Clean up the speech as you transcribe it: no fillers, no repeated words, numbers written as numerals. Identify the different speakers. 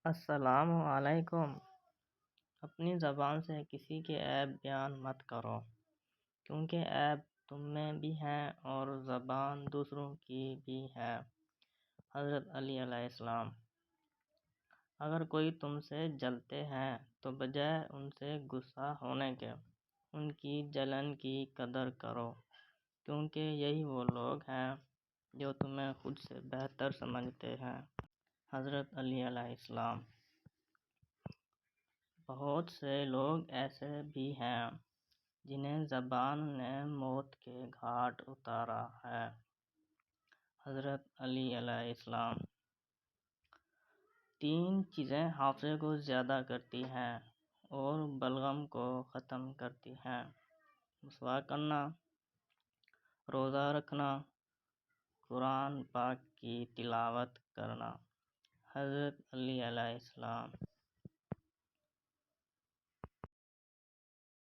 Speaker 1: السلام علیکم۔ اپنی زبان سے کسی کے عیب بیان مت کرو، کیونکہ عیب تم میں بھی ہے اور زبان دوسروں کی بھی ہے۔ حضرت علی علیہ السلام۔ اگر کوئی تم سے جلتے ہیں تو بجائے ان سے غصہ ہونے کے ان کی جلن کی قدر کرو، کیونکہ یہی وہ لوگ ہیں جو تمہیں خود سے بہتر سمجھتے ہیں۔ حضرت علی علیہ السلام۔ بہت سے لوگ ایسے بھی ہیں جنہیں زبان نے موت کے گھاٹ اتارا ہے۔ حضرت علی علیہ السلام۔ تین چیزیں حافظے کو زیادہ کرتی ہیں اور بلغم کو ختم کرتی ہیں: مسواک کرنا، روزہ رکھنا، قرآن پاک کی تلاوت کرنا۔ حضرت علی علیہ السلام۔